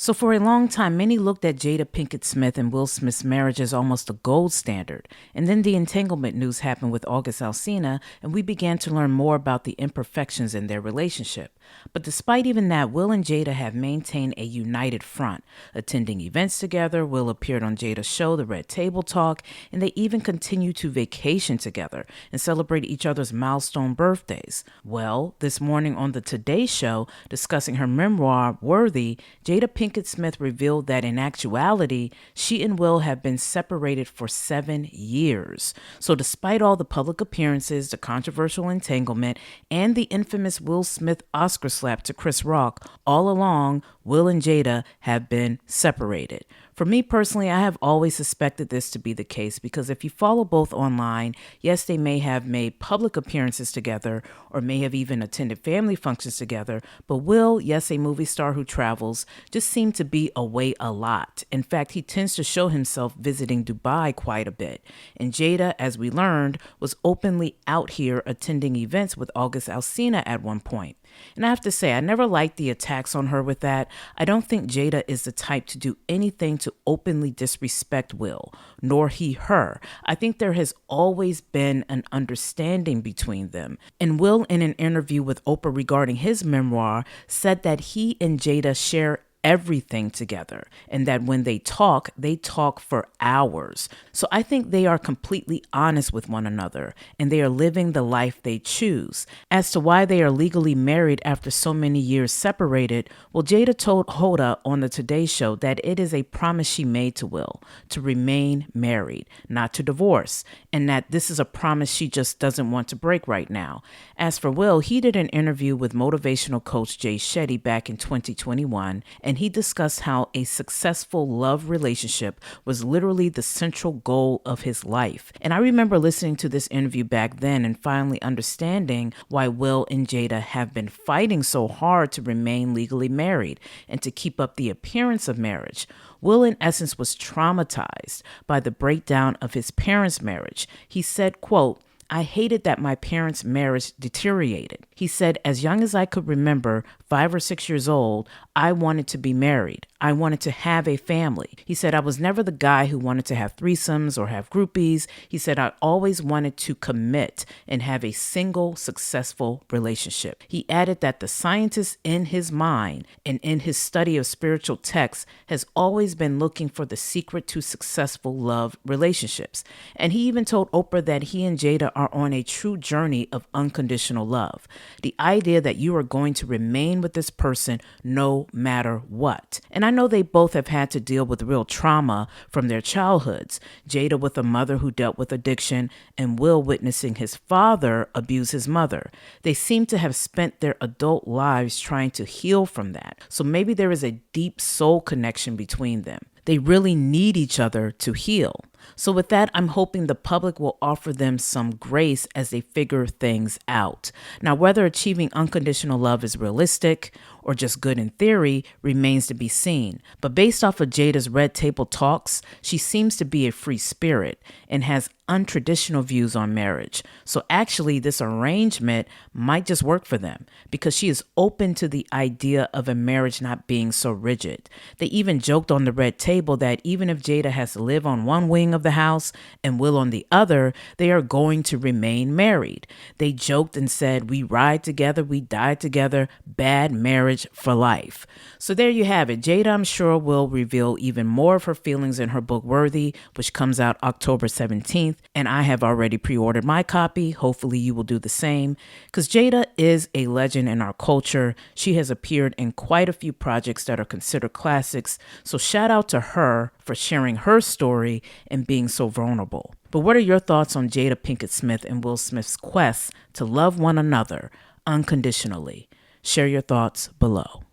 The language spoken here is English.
So for a long time, many looked at Jada Pinkett Smith and Will Smith's marriage as almost a gold standard. And then the entanglement news happened with August Alsina, and we began to learn more about the imperfections in their relationship. But despite even that, Will and Jada have maintained a united front, attending events together. Will appeared on Jada's show, The Red Table Talk, and they even continue to vacation together and celebrate each other's milestone birthdays. Well, this morning on the Today Show, discussing her memoir, Worthy, Jada Pinkett Smith revealed that in actuality, she and Will have been separated for 7 years. So despite all the public appearances, the controversial entanglement, and the infamous Will Smith Oscar slap to Chris Rock, all along, Will and Jada have been separated. For me personally, I have always suspected this to be the case because if you follow both online, yes, they may have made public appearances together or may have even attended family functions together, but Will, yes, a movie star who travels, just seemed to be away a lot. In fact, he tends to show himself visiting Dubai quite a bit. And Jada, as we learned, was openly out here attending events with August Alsina at one point. And I have to say, I never liked the attacks on her with that. I don't think Jada is the type to do anything to openly disrespect Will, nor he her. I think there has always been an understanding between them. And Will, in an interview with Oprah regarding his memoir, said that he and Jada share everything together and that when they talk for hours. So I think they are completely honest with one another and they are living the life they choose. As to why they are legally married after so many years separated, well, Jada told Hoda on the Today Show that it is a promise she made to Will to remain married, not to divorce, and that this is a promise she just doesn't want to break right now. As for Will, he did an interview with motivational coach Jay Shetty back in 2021, and he discussed how a successful love relationship was literally the central goal of his life. And I remember listening to this interview back then and finally understanding why Will and Jada have been fighting so hard to remain legally married and to keep up the appearance of marriage. Will, in essence, was traumatized by the breakdown of his parents' marriage. He said, quote, "I hated that my parents' marriage deteriorated." He said, "As young as I could remember, 5 or 6 years old, I wanted to be married. I wanted to have a family." He said, "I was never the guy who wanted to have threesomes or have groupies." He said, "I always wanted to commit and have a single successful relationship." He added that the scientist in his mind and in his study of spiritual texts has always been looking for the secret to successful love relationships. And he even told Oprah that he and Jada are on a true journey of unconditional love. The idea that you are going to remain with this person no matter what. And I know they both have had to deal with real trauma from their childhoods. Jada with a mother who dealt with addiction and Will witnessing his father abuse his mother. They seem to have spent their adult lives trying to heal from that. So maybe there is a deep soul connection between them. They really need each other to heal. So with that, I'm hoping the public will offer them some grace as they figure things out. Now, whether achieving unconditional love is realistic or just good in theory remains to be seen. But based off of Jada's Red Table Talks, she seems to be a free spirit and has untraditional views on marriage. So actually, this arrangement might just work for them because she is open to the idea of a marriage not being so rigid. They even joked on the Red Table that even if Jada has to live on one wing of the house and Will on the other, they are going to remain married. They joked and said, "We ride together, we die together, bad marriage for life." So there you have it. Jada, I'm sure, will reveal even more of her feelings in her book Worthy, which comes out October 17th. And I have already pre-ordered my copy. Hopefully you will do the same, because Jada is a legend in our culture. She has appeared in quite a few projects that are considered classics. So shout out to her for sharing her story and being so vulnerable. But what are your thoughts on Jada Pinkett Smith and Will Smith's quest to love one another unconditionally? Share your thoughts below.